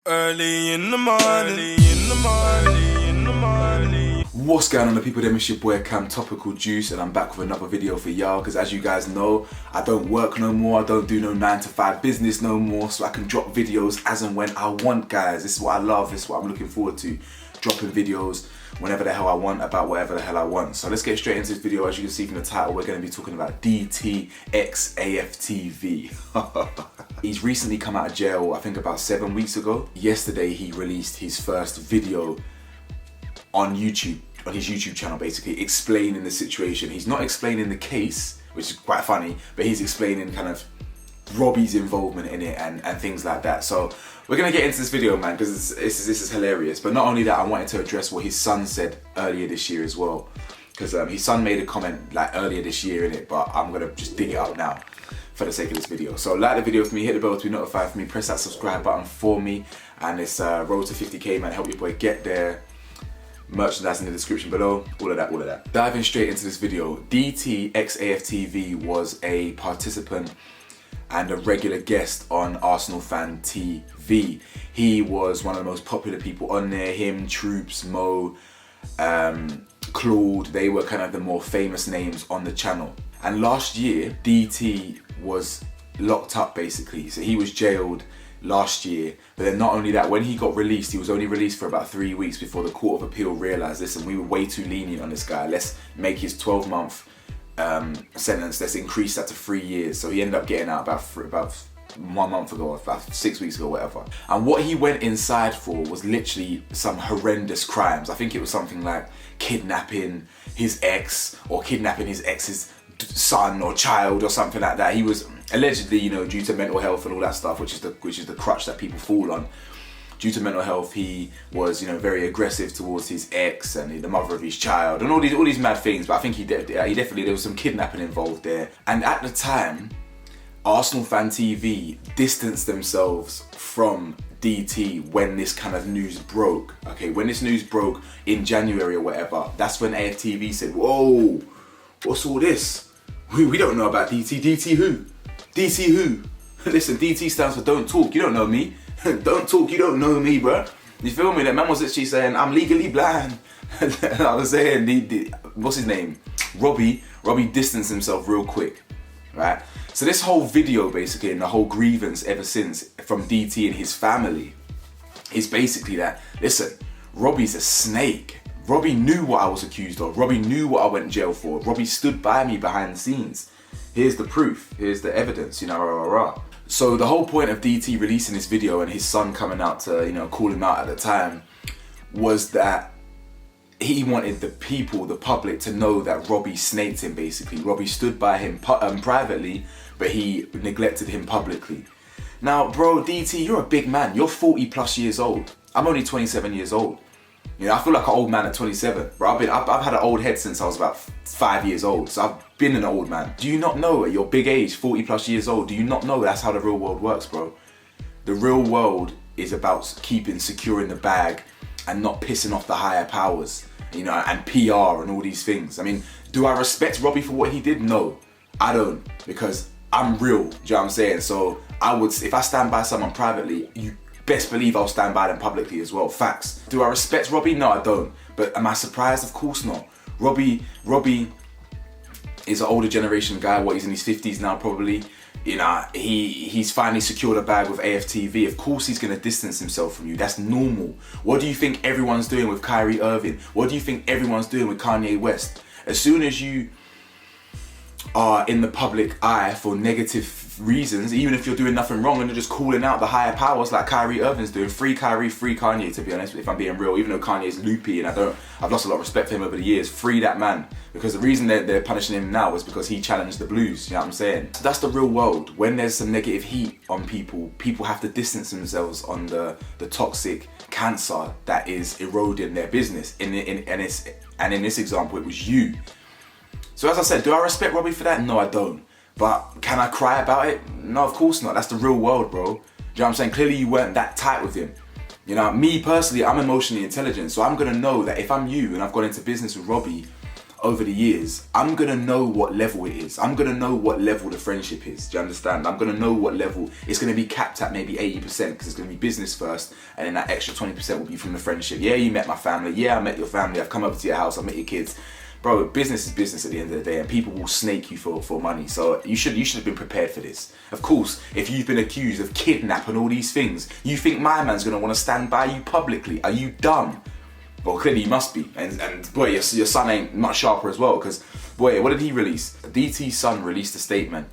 Early in the morning. What's going on, the people? Them, it's your boy Cam Topical Juice, and I'm back with another video for y'all. Because as you guys know, I don't work no more. I don't do no 9-to-5 business no more, so I can drop videos as and when I want, guys. This is what I love. This is what I'm looking forward to. Dropping videos whenever the hell I want, about whatever the hell I want. So let's get straight into this video. As you can see from the title, we're going to be talking about DT x AFTV. He's recently come out of jail, I think about 7 weeks ago. Yesterday he released his first video on YouTube, on his YouTube channel, basically explaining the situation. He's not explaining the case, which is quite funny, but he's explaining kind of Robbie's involvement in it and things like that. So we're gonna get into this video, man, because this is hilarious. But not only that, I wanted to address what his son said earlier this year as well, because his son made a comment like earlier this year in it, but I'm gonna just dig it up now for the sake of this video. So like the video for me, hit the bell to be notified for me, press that subscribe button for me, and it's road to 50k, man. Help your boy get there. Merchandise in the description below, all of that. Diving straight into this video, DT x AFTV was a participant and a regular guest on Arsenal Fan TV. He was one of the most popular people on there. Him, Troops, Mo, Claude, they were kind of the more famous names on the channel. And last year, DT was locked up basically. So he was jailed last year. But then not only that, when he got released, he was only released for about 3 weeks before the Court of Appeal realized, listen, we were way too lenient on this guy. Let's make his 12-month sentence, let's increase that to 3 years. So he ended up getting out about 1 month ago, about 6 weeks ago, whatever. And what he went inside for was literally some horrendous crimes. I think it was something like kidnapping his ex, or kidnapping his ex's son or child or something like that. He was allegedly, you know, due to mental health and all that stuff, which is the crutch that people fall on. Due to mental health, he was, you know, very aggressive towards his ex and the mother of his child and all these mad things. But I think he definitely, there was some kidnapping involved there. And at the time, Arsenal Fan TV distanced themselves from DT when this kind of news broke. Okay, when this news broke in January or whatever, that's when AFTV said, whoa, what's all this? We don't know about DT. DT who? DT who? Listen, DT stands for don't talk, you don't know me. Don't talk, you don't know me, bruh. You feel me? That man was literally saying, I'm legally blind. And I was saying, what's his name? Robbie distanced himself real quick, right? So this whole video basically, and the whole grievance ever since from DT and his family is basically that, listen, Robbie's a snake. Robbie knew what I was accused of. Robbie knew what I went to jail for. Robbie stood by me behind the scenes. Here's the proof. Here's the evidence, you know, rah, rah, rah. So the whole point of DT releasing this video and his son coming out to, you know, call him out at the time was that he wanted the people, the public, to know that Robbie snaked him basically. Robbie stood by him privately, but he neglected him publicly. Now, bro, DT, you're a big man. You're 40 plus years old. I'm only 27 years old. You know, I feel like an old man at 27, bro. I've had an old head since I was about 5 years old, so I've been an old man. Do you not know at your big age, 40 plus years old, do you not know that's how the real world works, bro? The real world is about securing the bag and not pissing off the higher powers, you know, and PR and all these things. I mean, do I respect Robbie for what he did? No, I don't, because I'm real, do you know what I'm saying? So I would, if I stand by someone privately, you best believe I'll stand by them publicly as well. Facts. Do I respect Robbie? No, I don't. But am I surprised? Of course not. Robbie is an older generation guy. What, he's in his 50s now probably. You know, he's finally secured a bag with AFTV. Of course he's gonna distance himself from you. That's normal. What do you think everyone's doing with Kyrie Irving? What do you think everyone's doing with Kanye West? As soon as you are in the public eye for negative reasons, even if you're doing nothing wrong and you're just calling out the higher powers like Kyrie Irving's doing, free Kyrie, free Kanye, to be honest, if I'm being real, even though Kanye's loopy and I've lost a lot of respect for him over the years, free that man. Because the reason they're punishing him now is because he challenged the blues, you know what I'm saying? That's the real world. When there's some negative heat on people have to distance themselves on the toxic cancer that is eroding their business. And in this example, it was you. So as I said, do I respect Robbie for that? No, I don't. But can I cry about it? No, of course not. That's the real world, bro. Do you know what I'm saying? Clearly you weren't that tight with him. You know, me personally, I'm emotionally intelligent, so I'm gonna know that if I'm you and I've gone into business with Robbie, over the years, I'm gonna know what level it is. I'm gonna know what level the friendship is. Do you understand? I'm gonna know what level it's gonna be capped at, maybe 80%, because it's gonna be business first, and then that extra 20% will be from the friendship. Yeah, you met my family. Yeah, I met your family. I've come over to your house. I've met your kids. Bro, business is business at the end of the day, and people will snake you for money. So you should have been prepared for this. Of course, if you've been accused of kidnap and all these things, you think my man's gonna want to stand by you publicly? Are you dumb? Well, clearly you must be. And boy, your son ain't much sharper as well, because boy, what did he release? DT's son released a statement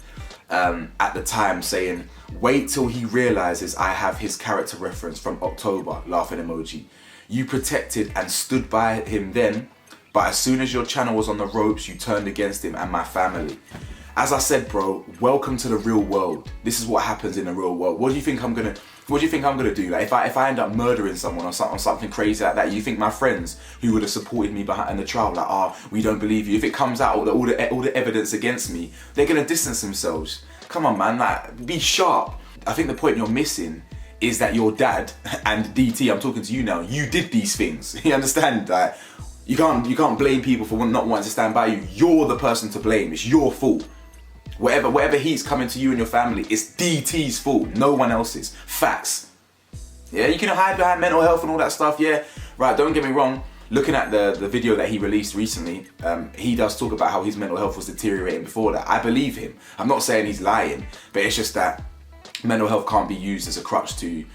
at the time saying, "Wait till he realizes I have his character reference from October," laughing emoji. "You protected and stood by him then, but as soon as your channel was on the ropes, you turned against him and my family." As I said, bro, welcome to the real world. This is what happens in the real world. What do you think I'm gonna do? Like, if I end up murdering someone or something crazy like that, you think my friends who would have supported me behind in the trial, like, "Oh, we don't believe you." If it comes out all the evidence against me, they're gonna distance themselves. Come on, man, like, be sharp. I think the point you're missing is that your dad and DT, I'm talking to you now, you did these things. You understand? Like, you can't blame people for not wanting to stand by you. You're the person to blame. It's your fault. Whatever he's coming to you and your family, it's DT's fault, no one else's. Facts. Yeah, you can hide behind mental health and all that stuff, yeah. Right, don't get me wrong. Looking at the video that he released recently, he does talk about how his mental health was deteriorating before that. I believe him. I'm not saying he's lying, but it's just that mental health can't be used as a crutch to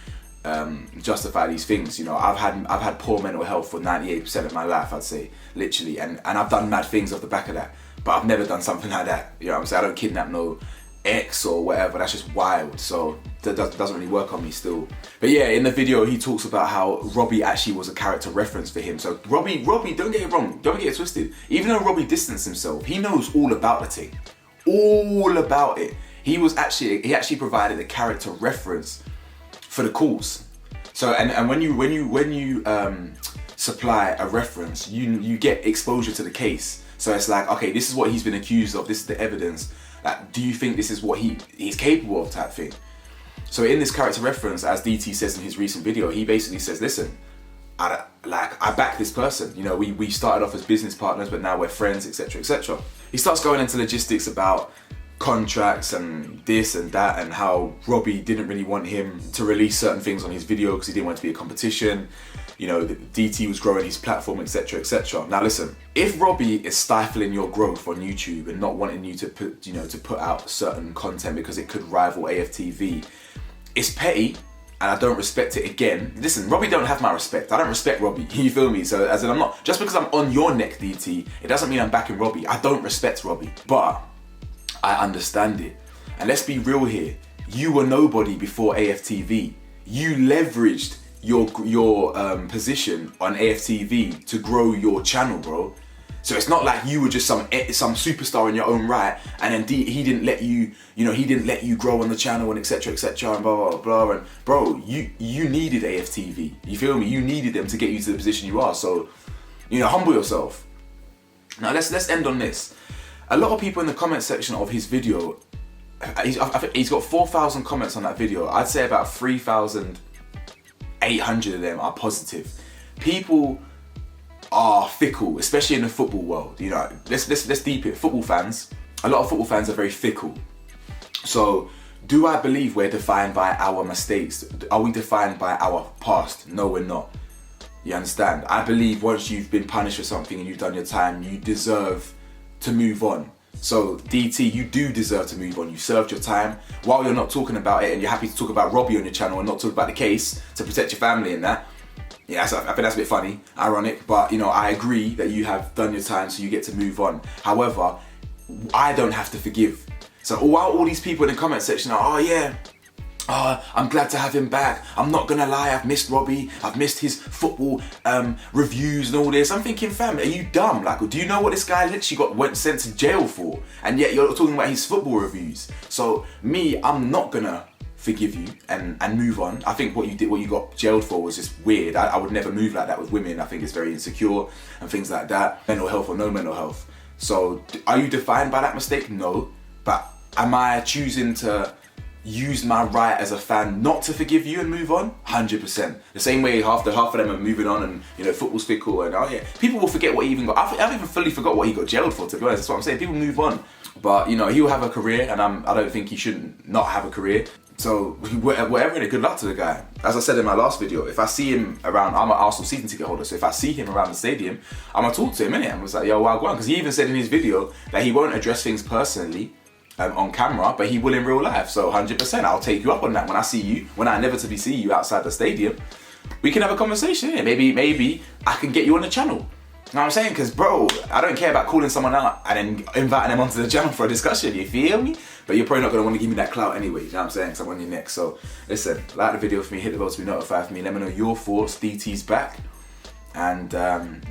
justify these things. You know, I've had poor mental health for 98% of my life, I'd say, literally, and I've done mad things off the back of that. But I've never done something like that. You know what I'm saying? I don't kidnap no ex or whatever. That's just wild. So that doesn't really work on me still. But yeah, in the video he talks about how Robbie actually was a character reference for him. So Robbie, don't get it wrong. Don't get it twisted. Even though Robbie distanced himself, he knows all about the thing. All about it. He actually provided a character reference for the calls. So and when you supply a reference, you get exposure to the case. So it's like, okay, this is what he's been accused of, this is the evidence. Like, do you think this is what he's capable of, type thing? So in this character reference, as DT says in his recent video, he basically says, listen, I back this person. You know, we started off as business partners, but now we're friends, etc., etc. He starts going into logistics about contracts and this and that, and how Robbie didn't really want him to release certain things on his video because he didn't want it to be a competition. You know, DT was growing his platform, etc., etc. Now listen, if Robbie is stifling your growth on YouTube and not wanting you to put out certain content because it could rival AFTV, it's petty, and I don't respect it. Again, listen, Robbie don't have my respect. I don't respect Robbie. You feel me? So as in, I'm not, just because I'm on your neck, DT, it doesn't mean I'm backing Robbie. I don't respect Robbie, but I understand it. And let's be real here. You were nobody before AFTV. You leveraged your position on AFTV to grow your channel, bro. So it's not like you were just some superstar in your own right, and then he didn't let you grow on the channel, and etc., etc., and blah blah blah. And bro, you needed AFTV. You feel me? You needed them to get you to the position you are. So, you know, humble yourself. Now let's end on this. A lot of people in the comment section of his video, I think he's got 4,000 comments on that video. I'd say about 3,800 of them are positive. People are fickle, especially in the football world. You know, let's deep it. Football fans, a lot of football fans are very fickle. So, do I believe we're defined by our mistakes? Are we defined by our past? No, we're not. You understand? I believe once you've been punished for something and you've done your time, you deserve to move on. So DT, you do deserve to move on. You served your time. While you're not talking about it and you're happy to talk about Robbie on your channel and not talk about the case to protect your family and that, yeah, I think that's a bit funny, ironic, but you know, I agree that you have done your time, so you get to move on. However, I don't have to forgive. So while all these people in the comment section are, oh yeah, I'm glad to have him back. I'm not gonna lie, I've missed Robbie. I've missed his football reviews and all this. I'm thinking, fam, are you dumb? Like, do you know what this guy literally went sent to jail for? And yet you're talking about his football reviews. So me, I'm not gonna forgive you and move on. I think what you got jailed for was just weird. I would never move like that with women. I think it's very insecure and things like that. Mental health or no mental health. So are you defined by that mistake? No. But am I choosing to, use my right as a fan not to forgive you and move on? 100%. The same way half of them are moving on, and you know, football's fickle, and oh yeah, people will forget what he even got. I've even fully forgot what he got jailed for, to be honest. That's what I'm saying. People move on, but you know, he'll have a career, and I don't think he shouldn't not have a career. So whatever, good luck to the guy. As I said in my last video, if I see him around, I'm an Arsenal season ticket holder, so if I see him around the stadium, I'm gonna talk to him, innit? I was like, yo, well, go on, because he even said in his video that he won't address things personally on camera, but he will in real life. So 100%, I'll take you up on that when I see you, when I inevitably see you outside the stadium. We can have a conversation, innit? Maybe I can get you on the channel. You know what I'm saying? Because, bro, I don't care about calling someone out and then inviting them onto the channel for a discussion, you feel me? But you're probably not going to want to give me that clout anyway, you know what I'm saying? Because I'm on your neck. So, listen, like the video for me, hit the bell to be notified for me. Let me know your thoughts. DT's back. And,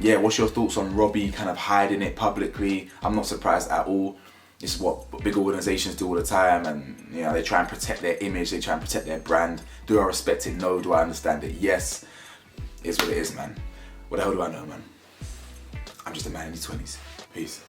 yeah, what's your thoughts on Robbie kind of hiding it publicly? I'm not surprised at all. This is what big organisations do all the time. And, you know, they try and protect their image. They try and protect their brand. Do I respect it? No. Do I understand it? Yes. It's what it is, man. What the hell do I know, man? I'm just a man in his 20s. Peace.